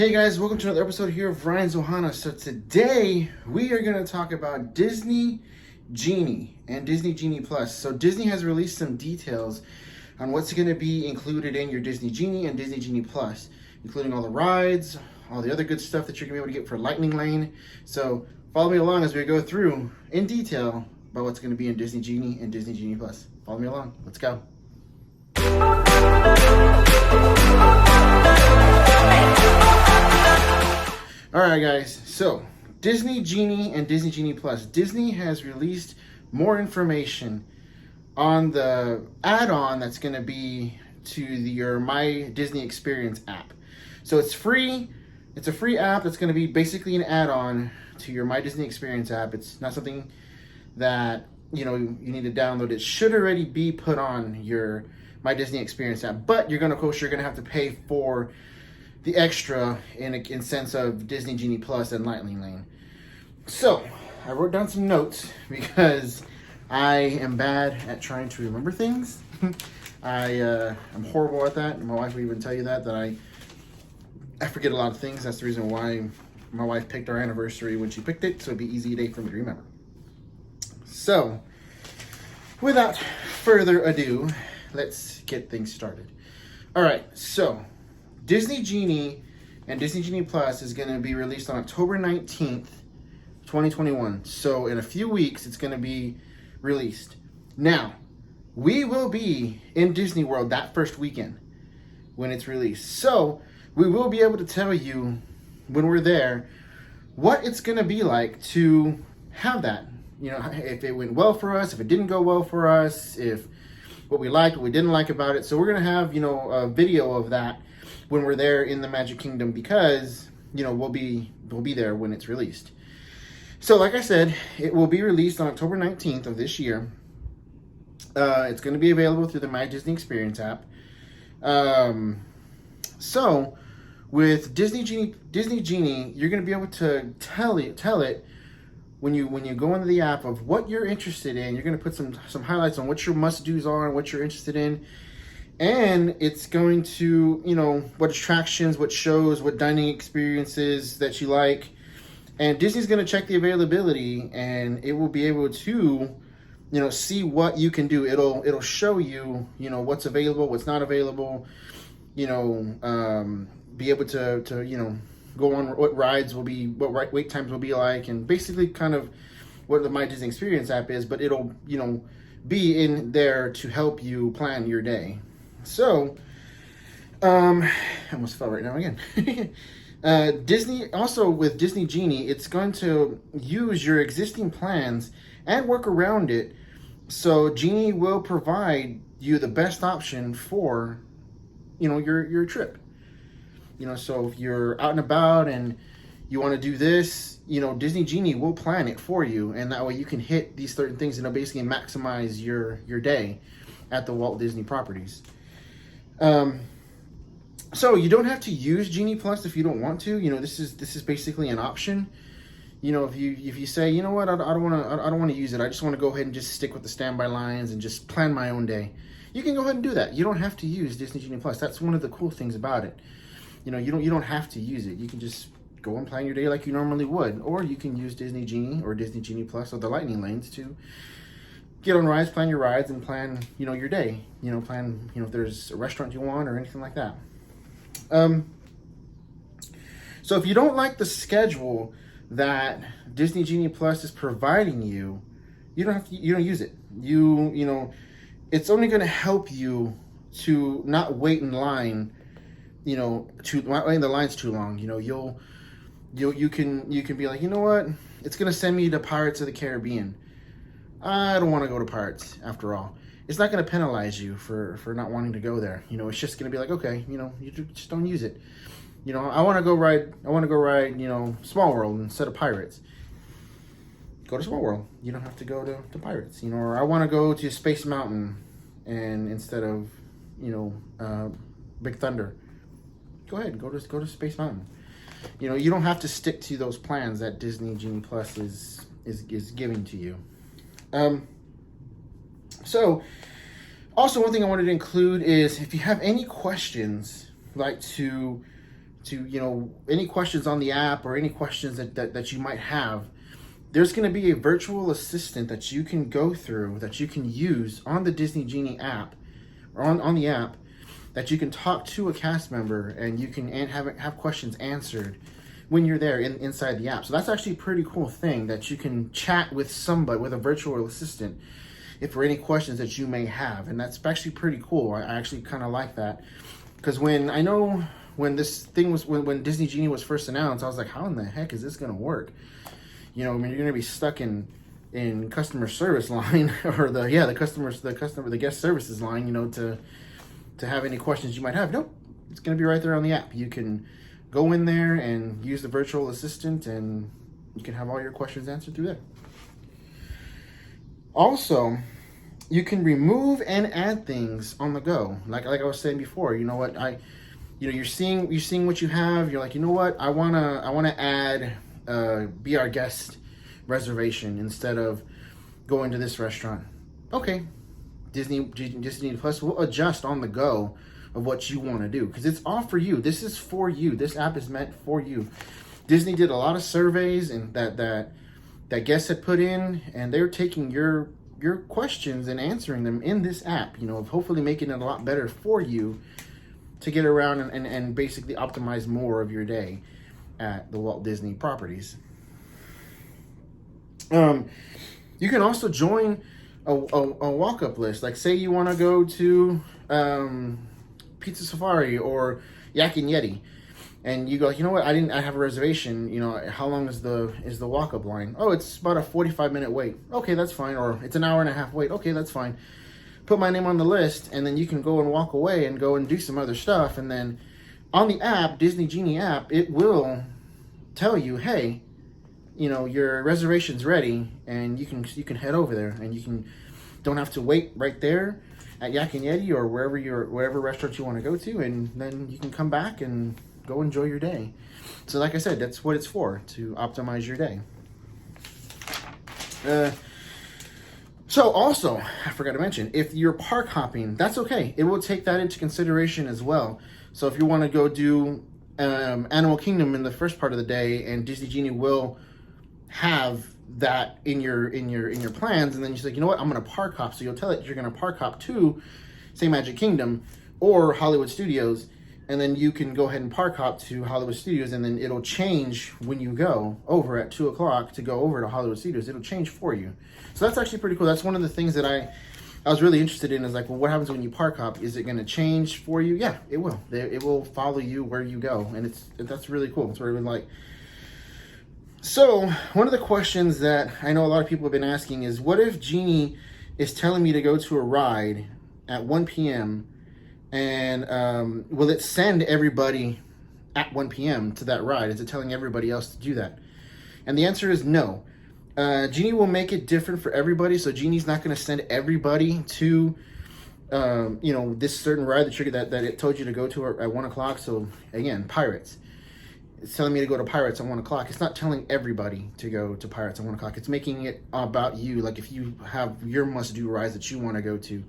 Hey guys, welcome to another episode here of Ryan's Ohana. So today we are going to talk about Disney Genie and Disney Genie Plus. So Disney has released some details on what's going to be included in your Disney Genie and Disney Genie Plus, including all the rides, all the other good stuff that you're going to be able to get for Lightning Lane. So follow me along as we go through in detail about what's going to be in Disney Genie and Disney Genie Plus. Follow me along. Let's go. Alright guys, so Disney Genie and Disney Genie Plus. Disney has released more information on the add-on that's going to be to your My Disney Experience app. So it's free. It's a free app that's going to be basically an add-on to your My Disney Experience app. It's not something that you need to download. It should already be put on your My Disney Experience app, but you're going to have to pay for the extra in sense of Disney Genie Plus and Lightning Lane. So I wrote down some notes because I am bad at trying to remember things. I'm horrible at that. My wife will even tell you that I forget a lot of things. That's the reason why my wife picked our anniversary when she picked it, so it'd be easy day for me to remember. So without further ado, let's get things started. All right, so Disney Genie and Disney Genie Plus is going to be released on October 19th, 2021. So in a few weeks, it's going to be released. Now, we will be in Disney World that first weekend when it's released. So we will be able to tell you when we're there what it's going to be like to have that. If it went well for us, if it didn't go well for us, if what we liked, what we didn't like about it. So we're going to have, a video of that when we're there in the Magic Kingdom, because we'll be there when it's released. So like I said, it will be released on October 19th of this year. It's going to be available through the My Disney Experience app. So with Disney Genie, you're going to be able to tell it when you go into the app of what you're interested in. You're going to put some highlights on what your must-dos are and what you're interested in. And it's going to, what attractions, what shows, what dining experiences that you like. And Disney's going to check the availability, and it will be able to, see what you can do. It'll show you, what's available, what's not available, be able to go on what rides will be, what wait times will be like, and basically kind of what the My Disney Experience app is, but it'll, be in there to help you plan your day. So, I almost fell right now again. Disney, also with Disney Genie, it's going to use your existing plans and work around it. So Genie will provide you the best option for, your trip. So if you're out and about and you want to do this, Disney Genie will plan it for you. And that way you can hit these certain things and basically maximize your day at the Walt Disney properties. So you don't have to use Genie Plus if you don't want to. This is basically an option. If you say, I don't want to use it. I just want to go ahead and just stick with the standby lines and just plan my own day. You can go ahead and do that. You don't have to use Disney Genie Plus. That's one of the cool things about it. You don't have to use it. You can just go and plan your day like you normally would, or you can use Disney Genie or Disney Genie Plus or the Lightning Lanes to get on rides, plan your rides, and plan, your day. Plan, if there's a restaurant you want or anything like that. So if you don't like the schedule that Disney Genie Plus is providing you, you don't use it. It's only going to help you to not wait in line, not waiting the lines too long. You can be like, what? It's going to send me to Pirates of the Caribbean. I don't want to go to Pirates after all. It's not going to penalize you for not wanting to go there. It's just going to be like, okay, you just don't use it. I want to go ride, Small World instead of Pirates. Go to Small World. You don't have to go to Pirates, or I want to go to Space Mountain and instead of, Big Thunder. Go ahead, go to Space Mountain. You don't have to stick to those plans that Disney Genie Plus is giving to you. So also one thing I wanted to include is if you have any questions, like to any questions on the app or any questions that you might have. There's going to be a virtual assistant that you can go through, that you can use on the Disney Genie app, or on the app, that you can talk to a cast member and you can have questions answered when you're there inside the app. So that's actually a pretty cool thing, that you can chat with somebody, with a virtual assistant, if for any questions that you may have. And that's actually pretty cool. I actually kind of like that, because when this thing was, when Disney Genie was first announced, I was like, how in the heck is this going to work? I mean, you're going to be stuck in customer service line, or the guest services line, to have any questions you might have. Nope, it's going to be right there on the app. You can go in there and use the virtual assistant, and you can have all your questions answered through there. Also, you can remove and add things on the go. Like I was saying before, you know what, you're seeing what you have. You're like, you know what, I wanna add be our guest reservation instead of going to this restaurant. Okay, Disney Plus will adjust on the go of what you want to do, because it's all for you. This is for you. This app is meant for you. Disney did a lot of surveys and that guests had put in, and they're taking your questions and answering them in this app, hopefully making it a lot better for you to get around and basically optimize more of your day at the Walt Disney properties. You can also join a walk-up list. Like, say you want to go to Pizza Safari or Yak and Yeti, and you go, you know what, I have a reservation. How long is the walk-up line? Oh, it's about a 45-minute wait. Okay, that's fine. Or it's an hour and a half wait. Okay, that's fine. Put my name on the list, and then you can go and walk away and go and do some other stuff. And then on the app, Disney Genie app, it will tell you, hey, your reservation's ready, and you can head over there, and don't have to wait right there at Yak and Yeti or wherever restaurant you want to go to, and then you can come back and go enjoy your day. So like I said, that's what it's for, to optimize your day. So also, I forgot to mention, if you're park hopping, that's okay. It will take that into consideration as well. So if you want to go do Animal Kingdom in the first part of the day, and Disney Genie will have that in your plans, and then you're like, you know what, I'm going to park hop. So you'll tell it you're going to park hop to, say, Magic Kingdom or Hollywood Studios, and then you can go ahead and park hop to Hollywood Studios, and then it'll change when you go over at 2 o'clock to go over to Hollywood Studios. It'll change for you. So that's actually pretty cool. That's one of the things that I was really interested in, is like, well, what happens when you park hop? Is it going to change for you? Yeah, it will. It will follow you where you go, and that's really cool. That's what I really like. So one of the questions that I know a lot of people have been asking is, what if Genie is telling me to go to a ride at 1 p.m. and will it send everybody at 1 p.m. to that ride? Is it telling everybody else to do that? And the answer is no. Genie will make it different for everybody. So Genie's not going to send everybody to this certain ride that it told you to go to at 1 o'clock. So again, Pirates. It's telling me to go to Pirates at 1 o'clock. It's not telling everybody to go to Pirates at 1 o'clock. It's making it about you. Like, if you have your must-do rides that you want to go to,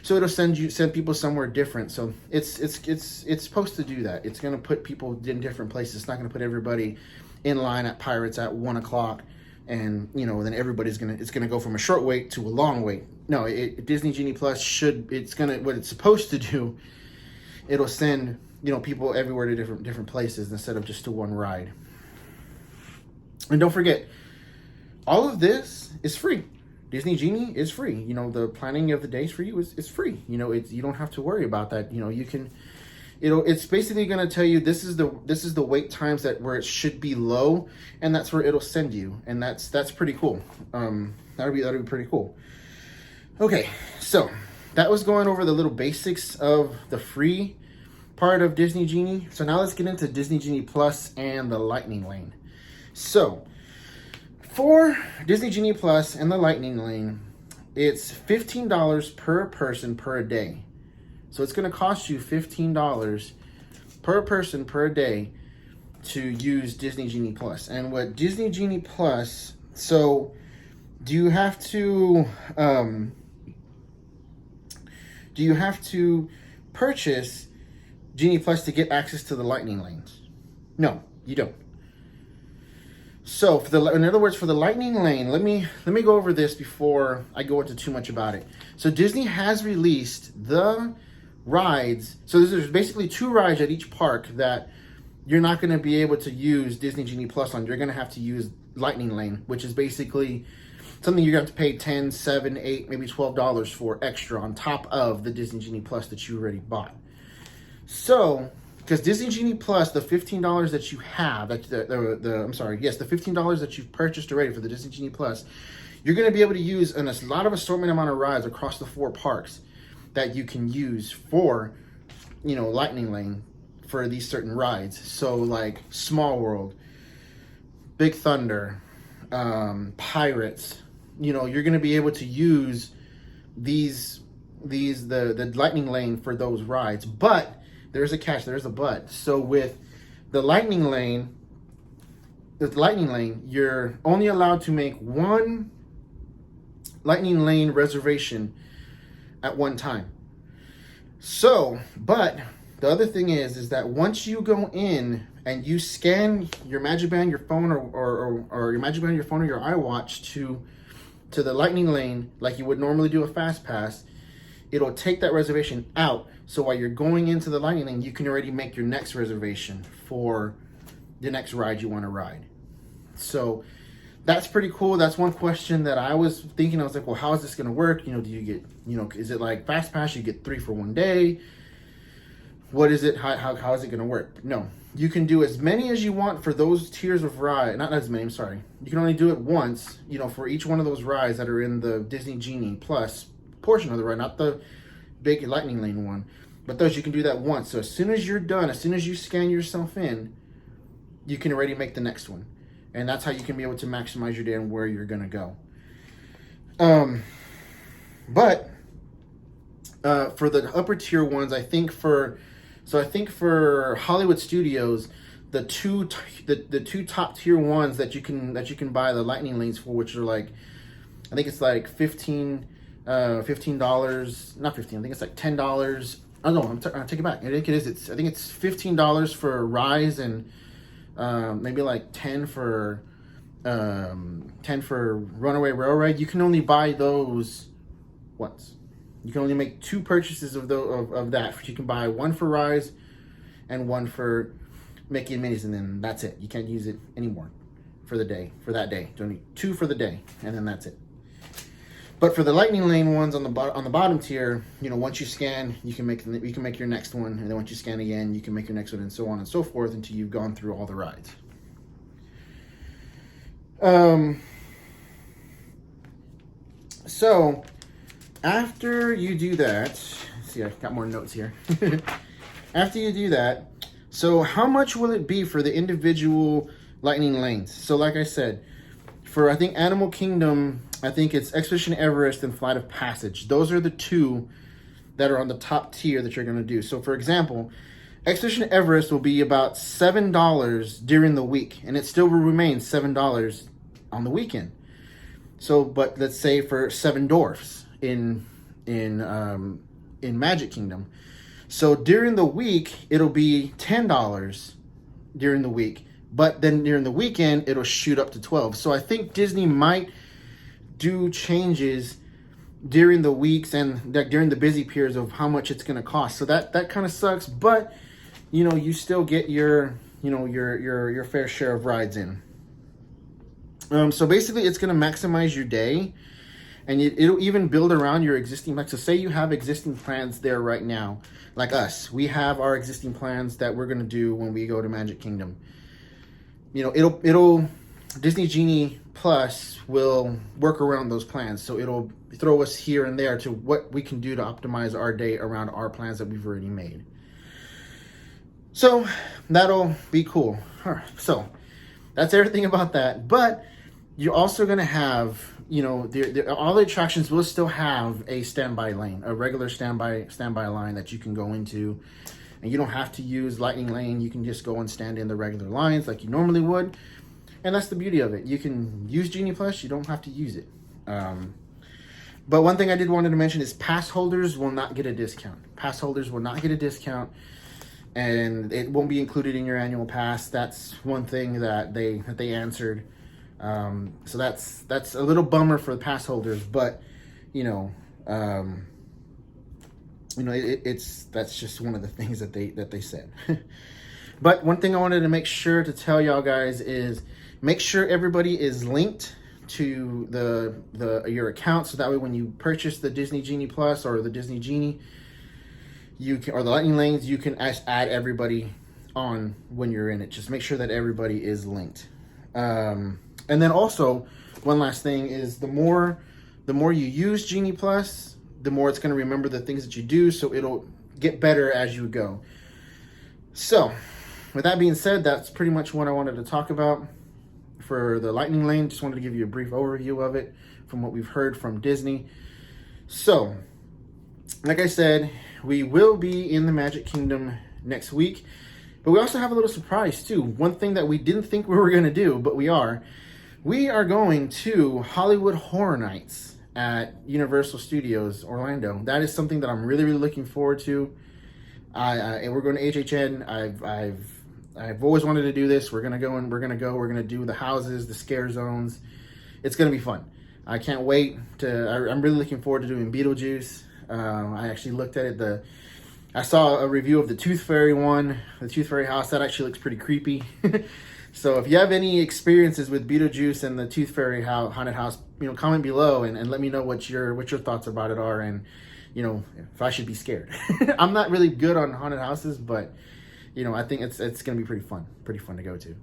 so it'll send people somewhere different. So it's supposed to do that. It's going to put people in different places. It's not going to put everybody in line at Pirates at 1 o'clock, and then everybody's gonna go from a short wait to a long wait. No, Disney Genie Plus what it's supposed to do. It'll send people everywhere to different places instead of just to one ride. And don't forget, all of this is free. Disney Genie is free. The planning of the days for you is free. You don't have to worry about that. You can. It's basically going to tell you this is the wait times where it should be low, and that's where it'll send you, and that's pretty cool. That'll be pretty cool. Okay, so that was going over the little basics of the free part of Disney Genie. So now let's get into Disney Genie Plus and the Lightning Lane. So for Disney Genie Plus and the Lightning Lane, it's $15 per person per day. So it's going to cost you $15 per person per day to use Disney Genie Plus. And what Disney Genie Plus, so do you have to purchase Genie Plus to get access to the Lightning Lanes? No, you don't. So, in other words, for the Lightning Lane, let me go over this before I go into too much about it. So, Disney has released the rides. So, there's basically 2 rides at each park that you're not going to be able to use Disney Genie Plus on. You're going to have to use Lightning Lane, which is basically something you're going to have to pay $10, $7, $8, maybe $12 for extra on top of the Disney Genie Plus that you already bought. So, because Disney Genie Plus, the $15 that you have, the $15 that you've purchased already for the Disney Genie Plus, you're going to be able to use a lot of assortment amount of rides across the 4 parks that you can use for, Lightning Lane for these certain rides. So like Small World, Big Thunder, Pirates, you're going to be able to use the Lightning Lane for those rides. But there's a catch, there's a but. So with the Lightning Lane, you're only allowed to make 1 Lightning Lane reservation at one time. So, but the other thing is that once you go in and you scan your Magic Band, your phone, or your Magic Band, your phone, or your iWatch to the Lightning Lane, like you would normally do a Fast Pass, it'll take that reservation out. So while you're going into the Lightning Lane, you can already make your next reservation for the next ride you want to ride. So that's pretty cool. That's one question that I was thinking. I was like, well, how is this going to work? Do you get, is it like Fast Pass? You get 3 for one day? What is it? How is it going to work? No, you can do as many as you want for those tiers of ride. Not as many, I'm sorry. You can only do it once, for each one of those rides that are in the Disney Genie Plus portion of the ride, not the big Lightning Lane one. But those, you can do that once. So as soon as you're done, as soon as you scan yourself in, you can already make the next one. And that's how you can be able to maximize your day and where you're going to go. But for the upper tier ones, I think for Hollywood Studios, the two top tier ones that you can buy the Lightning Lanes for, which are like, I think it's like $15, not 15. I think it's like $10. Oh no, I take it back. I think it's $15 for Rise and maybe like 10 for Runaway Railroad. You can only buy those once. You can only make 2 purchases of that. You can buy 1 for Rise and 1 for Mickey and Minnie's, and then that's it. You can't use it anymore for that day. You only 2 for the day, and then that's it. But for the Lightning Lane ones on the bottom tier, once you scan, you can make your next one, and then once you scan again, you can make your next one, and so on and so forth until you've gone through all the rides. So after you do that, let's see, I got more notes here. After you do that, so how much will it be for the individual Lightning Lanes? So like I said, for I think Animal Kingdom, I think it's Expedition Everest and Flight of Passage. Those are the 2 that are on the top tier that you're going to do. So for example, Expedition Everest will be about $7 during the week, and it still will remain $7 on the weekend. So, but let's say for Seven Dwarfs in Magic Kingdom, so during the week it'll be $10 during the week, but then during the weekend it'll shoot up to $12. So I think Disney might do changes during the weeks and during the busy periods of how much it's going to cost. So that kind of sucks, but you still get your fair share of rides in. So basically it's going to maximize your day, and it'll even build around your existing plans. So say you have existing plans there right now, like us. We have our existing plans that we're going to do when we go to Magic Kingdom. It'll Disney Genie Plus will work around those plans. So it'll throw us here and there to what we can do to optimize our day around our plans that we've already made. So that'll be cool. All right, so that's everything about that. But you're also going to have, all the attractions will still have a standby lane, a regular standby line that you can go into. And you don't have to use Lightning Lane. You can just go and stand in the regular lines like you normally would. And that's the beauty of it. You can use Genie Plus. You don't have to use it. But one thing I did wanted to mention is pass holders will not get a discount. Pass holders will not get a discount. and it won't be included in your annual pass. That's one thing that they answered. So that's a little bummer for the pass holders, but that's just one of the things that they said. But one thing I wanted to make sure to tell y'all guys is make sure everybody is linked to your account, so that way when you purchase the Disney Genie Plus or the Disney Genie, or the Lightning Lanes, you can add everybody on when you're in it. Just make sure that everybody is linked. And then also, one last thing is the more you use Genie Plus, the more it's going to remember the things that you do, so it'll get better as you go. So, with that being said, that's pretty much what I wanted to talk about for the Lightning Lane. Just wanted to give you a brief overview of it from what we've heard from Disney. So, like I said, we will be in the Magic Kingdom next week, but we also have a little surprise too. One thing that we didn't think we were going to do, but we are. We are going to Hollywood Horror Nights at Universal Studios Orlando. That is something that I'm really, really looking forward to. And we're going to HHN. I've always wanted to do this. We're gonna do the houses, the scare zones. It's gonna be fun. I can't wait I'm really looking forward to doing Beetlejuice. I actually looked at it. I saw a review of the Tooth Fairy one, the Tooth Fairy house. That actually looks pretty creepy. So if you have any experiences with Beetlejuice and the Tooth Fairy haunted house, comment below and let me know what your thoughts about it are, and if I should be scared. I'm not really good on haunted houses, but I think it's gonna be pretty fun to go to.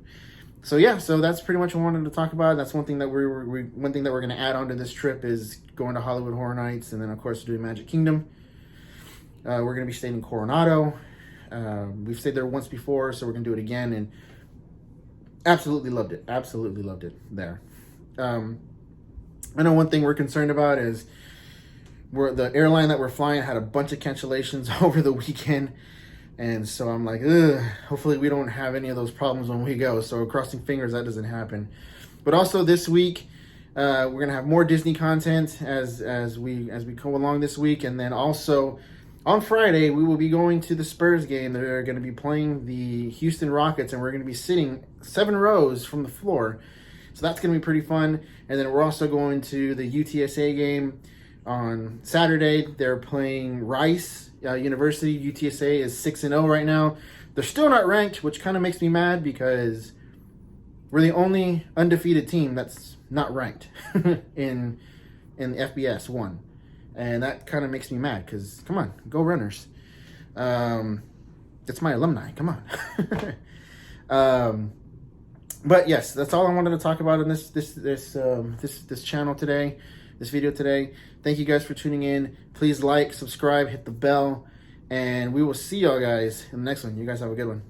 So yeah, so that's pretty much what I wanted to talk about. That's one thing that we're gonna add on to this trip is going to Hollywood Horror Nights, and then of course doing Magic Kingdom. We're gonna be staying in Coronado. We've stayed there once before, so we're gonna do it again, and absolutely loved it. Absolutely loved it there. I know one thing we're concerned about is the airline that we're flying had a bunch of cancellations over the weekend. And so I'm like, ugh, hopefully we don't have any of those problems when we go. So crossing fingers that doesn't happen. But also this week, we're going to have more Disney content as we go along this week. And then also on Friday, we will be going to the Spurs game. They're going to be playing the Houston Rockets, and we're going to be sitting 7 rows from the floor. So that's going to be pretty fun. And then we're also going to the UTSA game on Saturday. They're playing Rice University. UTSA is 6-0 right now. They're still not ranked, which kind of makes me mad because we're the only undefeated team that's not ranked in FBS 1. And that kind of makes me mad because, come on, go Runners. It's my alumni. Come on. But yes, that's all I wanted to talk about in this channel today, this video today. Thank you guys for tuning in. Please like, subscribe, hit the bell, and we will see y'all guys in the next one. You guys have a good one.